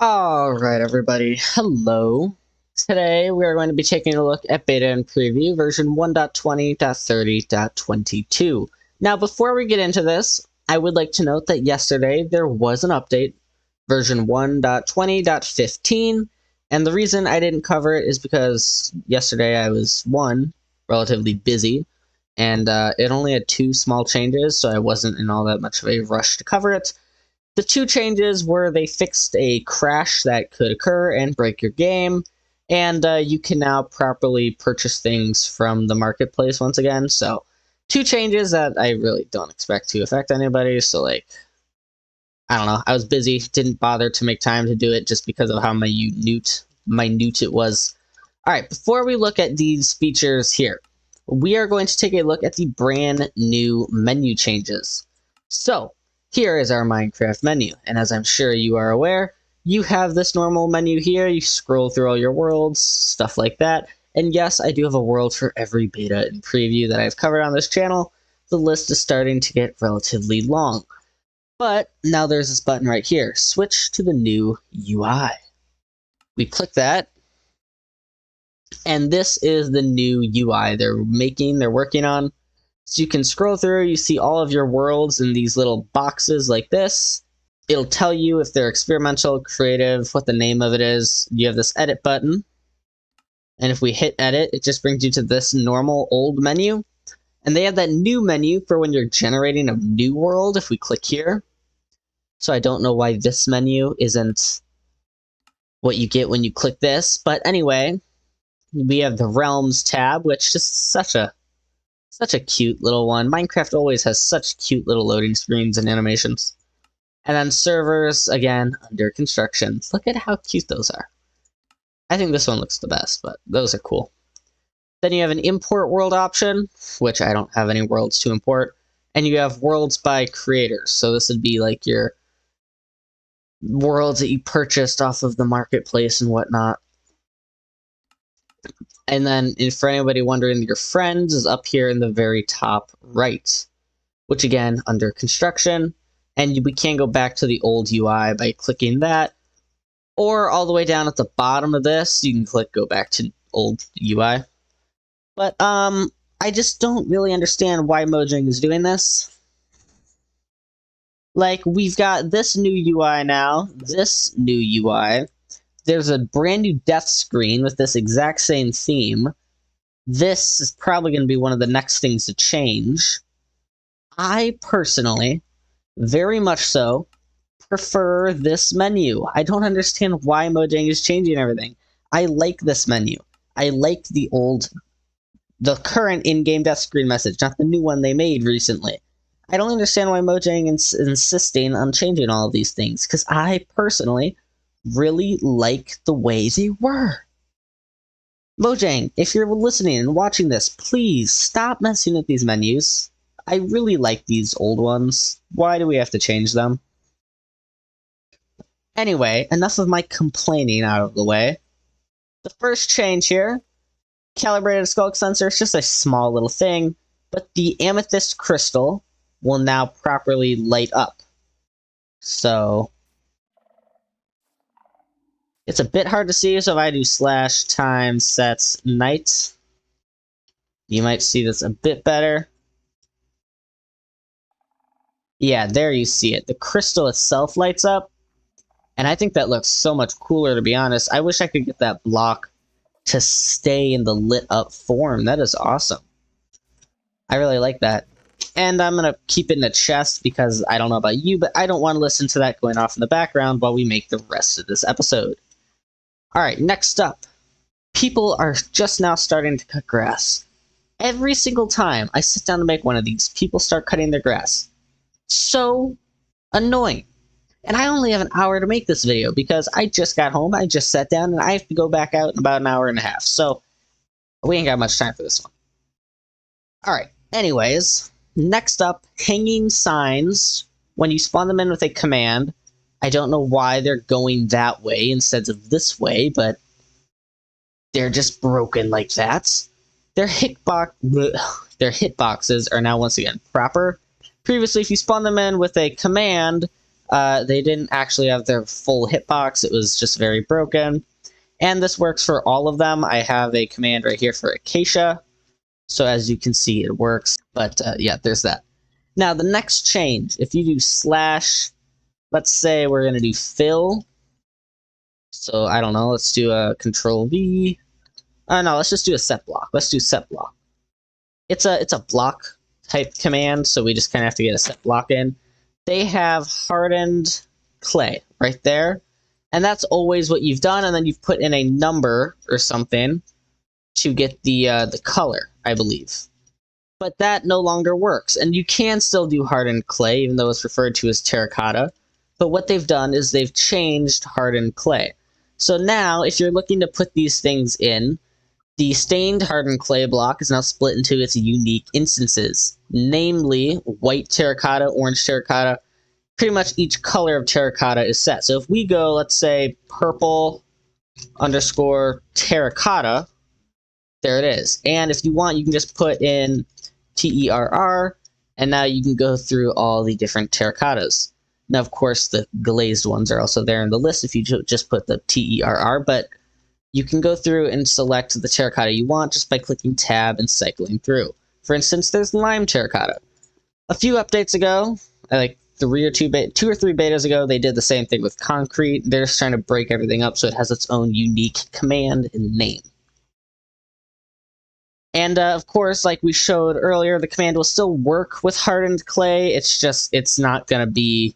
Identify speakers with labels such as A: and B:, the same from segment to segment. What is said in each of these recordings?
A: Alright everybody, hello. Today we are going to be taking a look at beta and preview version 1.20.30.22. Now before we get into this, I would like to note that yesterday there was an update, version 1.20.15, and the reason I didn't cover it is because yesterday I was, relatively busy, and it only had two small changes, so I wasn't in all that much of a rush to cover it. The two changes were they fixed a crash that could occur and break your game, and you can now properly purchase things from the marketplace once again. So, two changes that I really don't expect to affect anybody. So, I don't know. I was busy, didn't bother to make time to do it just because of how minute it was. All right, before we look at these features here, we are going to take a look at the brand new menu changes. So, here is our Minecraft menu, and as I'm sure you are aware, you have this normal menu here, you scroll through all your worlds, stuff like that, and yes, I do have a world for every beta and preview that I've covered on this channel. The list is starting to get relatively long. But now there's this button right here, switch to the new UI. We click that, and this is the new UI they're working on. So you can scroll through, you see all of your worlds in these little boxes like this. It'll tell you if they're experimental, creative, what the name of it is. You have this edit button. And if we hit edit, it just brings you to this normal old menu. And they have that new menu for when you're generating a new world if we click here. So I don't know why this menu isn't what you get when you click this. But anyway, we have the Realms tab, which is such a cute little one. Minecraft always has such cute little loading screens and animations. And then servers, again, under construction. Look at how cute those are. I think this one looks the best, but those are cool. Then you have an import world option, which I don't have any worlds to import. And you have worlds by creators. So this would be like your worlds that you purchased off of the marketplace and whatnot. And then, for anybody wondering, your friends is up here in the very top right, which again, under construction, and we can go back to the old UI by clicking that, or all the way down at the bottom of this, you can click go back to old UI. But, I just don't really understand why Mojang is doing this. Like, we've got this new UI now, this new UI, there's a brand new death screen with this exact same theme. This is probably going to be one of the next things to change. I personally, very much so, prefer this menu. I don't understand why Mojang is changing everything. I like this menu. I like the current in-game death screen message, not the new one they made recently. I don't understand why Mojang is insisting on changing all of these things, because I personally really like the way they were. Mojang, if you're listening and watching this, please stop messing with these menus. I really like these old ones. Why do we have to change them? Anyway, enough of my complaining out of the way. The first change here, calibrated skulk sensor, it's just a small little thing, but the amethyst crystal will now properly light up. So it's a bit hard to see, so if I do /time sets night, you might see this a bit better. Yeah, there you see it. The crystal itself lights up, and I think that looks so much cooler, to be honest. I wish I could get that block to stay in the lit up form. That is awesome. I really like that. And I'm going to keep it in the chest because I don't know about you, but I don't want to listen to that going off in the background while we make the rest of this episode. Alright, next up. People are just now starting to cut grass. Every single time I sit down to make one of these, people start cutting their grass. So annoying. And I only have an hour to make this video because I just got home, I just sat down, and I have to go back out in about an hour and a half. So we ain't got much time for this one. Alright, anyways, next up, hanging signs. When you spawn them in with a command, I don't know why they're going that way instead of this way, but they're just broken like that. Their hitboxes are now once again proper. Previously, if you spawn them in with a command, They didn't actually have their full hitbox, it was just very broken. And this works for all of them. I have a command right here for Acacia. So as you can see, it works. But yeah, there's that. Now, the next change, if you do slash, let's say we're going to do fill. So I don't know, let's do a control V. No, let's just do a set block. Let's do set block. It's a block type command, so we just kind of have to get a set block in. They have hardened clay right there. And that's always what you've done, and then you've put in a number or something to get the color, I believe. But that no longer works, and you can still do hardened clay, even though it's referred to as terracotta. But what they've done is they've changed hardened clay. So now, if you're looking to put these things in, the stained hardened clay block is now split into its unique instances, namely white terracotta, orange terracotta. Pretty much each color of terracotta is set. So if we go, let's say, purple underscore terracotta, there it is. And if you want, you can just put in TERR, and now you can go through all the different terracottas. Now, of course, the glazed ones are also there in the list if you just put the TERR, but you can go through and select the terracotta you want just by clicking tab and cycling through. For instance, there's lime terracotta. A few updates ago, like two or three betas ago, they did the same thing with concrete. They're just trying to break everything up so it has its own unique command and name. And of course, like we showed earlier, the command will still work with hardened clay. It's not going to be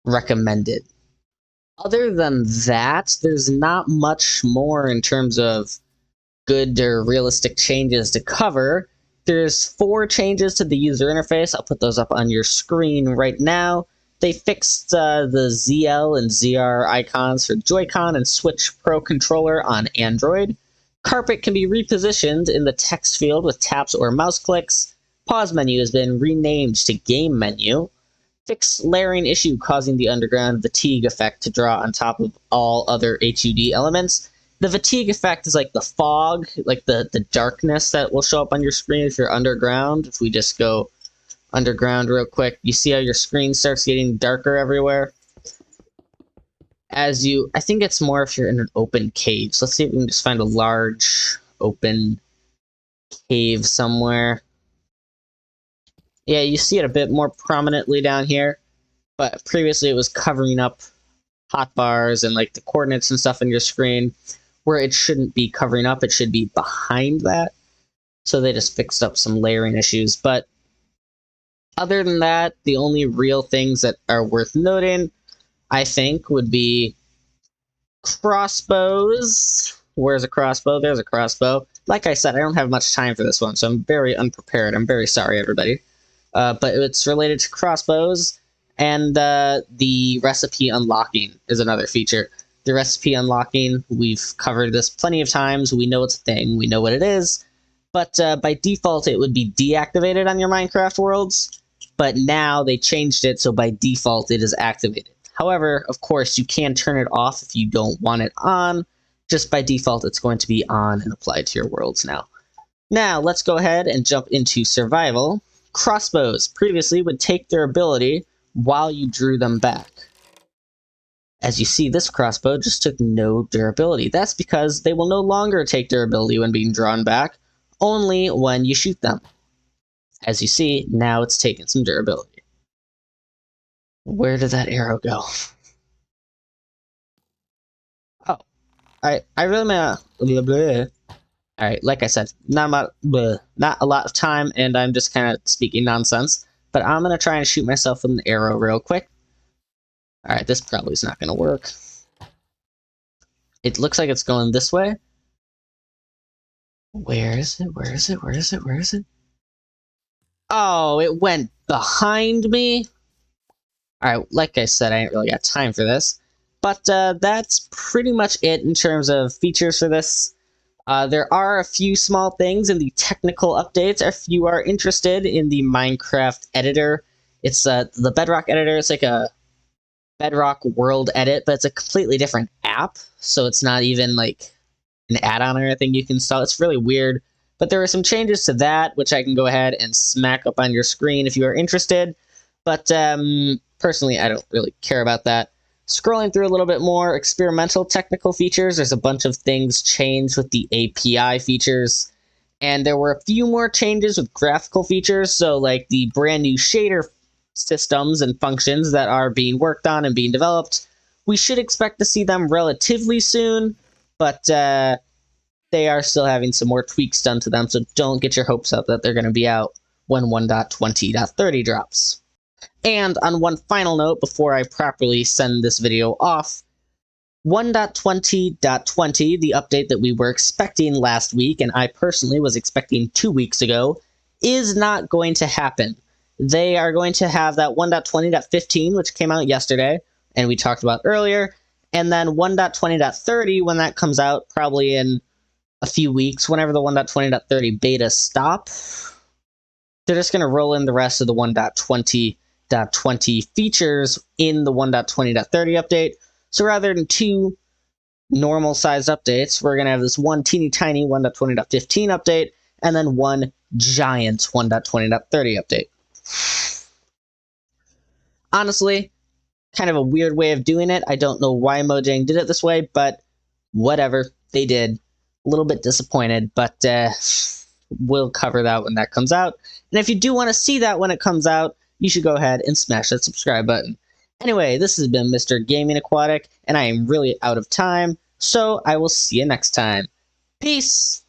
A: recommended. Other than that, there's not much more in terms of good or realistic changes to cover. There's 4 changes to the user interface. I'll put those up on your screen right now. They fixed the ZL and ZR icons for Joy-Con and Switch Pro controller on Android. Carpet can be repositioned in the text field with taps or mouse clicks. Pause menu has been renamed to Game Menu. Fixed layering issue causing the underground fatigue effect to draw on top of all other HUD elements. The fatigue effect is like the fog, like the darkness that will show up on your screen if you're underground. If we just go underground real quick, you see how your screen starts getting darker everywhere? I think it's more if you're in an open cave. So let's see if we can just find a large open cave somewhere. Yeah, you see it a bit more prominently down here, but previously it was covering up hotbars and like the coordinates and stuff on your screen, where it shouldn't be covering up, it should be behind that. So they just fixed up some layering issues. But other than that, the only real things that are worth noting, I think, would be crossbows. Where's a crossbow? There's a crossbow. Like I said, I don't have much time for this one, so I'm very unprepared. I'm very sorry, everybody. But it's related to crossbows, and the recipe unlocking is another feature. The recipe unlocking, we've covered this plenty of times. We know it's a thing. We know what it is. But by default, it would be deactivated on your Minecraft worlds. But now they changed it, so by default, it is activated. However, of course, you can turn it off if you don't want it on. Just by default, it's going to be on and applied to your worlds now. Now, let's go ahead and jump into survival. Crossbows previously would take their ability while you drew them back. As you see, this crossbow just took no durability. That's because they will no longer take durability when being drawn back, only when you shoot them. As you see, now it's taken some durability. Where did that arrow go? Oh, I really Alright, like I said, not a lot of time, and I'm just kind of speaking nonsense, but I'm going to try and shoot myself with an arrow real quick. Alright, this probably is not going to work. It looks like it's going this way. Where is it? Where is it? Where is it? Where is it? Oh, it went behind me? Alright, like I said, I ain't really got time for this. But that's pretty much it in terms of features for this. There are a few small things in the technical updates if you are interested in the Minecraft editor. It's the Bedrock editor. It's like a Bedrock world edit, but it's a completely different app. So it's not even like an add-on or anything you can install. It's really weird. But there are some changes to that, which I can go ahead and smack up on your screen if you are interested. But personally, I don't really care about that. Scrolling through a little bit more experimental technical features, there's a bunch of things changed with the API features, and there were a few more changes with graphical features, so like the brand new shader systems and functions that are being worked on and being developed. We should expect to see them relatively soon, but they are still having some more tweaks done to them, so don't get your hopes up that they're going to be out when 1.20.30 drops. And on one final note, before I properly send this video off, 1.20.20, the update that we were expecting last week, and I personally was expecting 2 weeks ago, is not going to happen. They are going to have that 1.20.15, which came out yesterday, and we talked about earlier, and then 1.20.30 when that comes out, probably in a few weeks, whenever the 1.20.30 beta stop. They're just going to roll in the rest of the 1.20.20 features in the 1.20.30 update. So rather than 2 normal-sized updates, we're going to have this one teeny tiny 1.20.15 update, and then one giant 1.20.30 update. Honestly, kind of a weird way of doing it. I don't know why Mojang did it this way, but whatever. They did. A little bit disappointed, but we'll cover that when that comes out. And if you do want to see that when it comes out, you should go ahead and smash that subscribe button. Anyway, this has been Mr. Gaming Aquatic, and I am really out of time, so I will see you next time. Peace!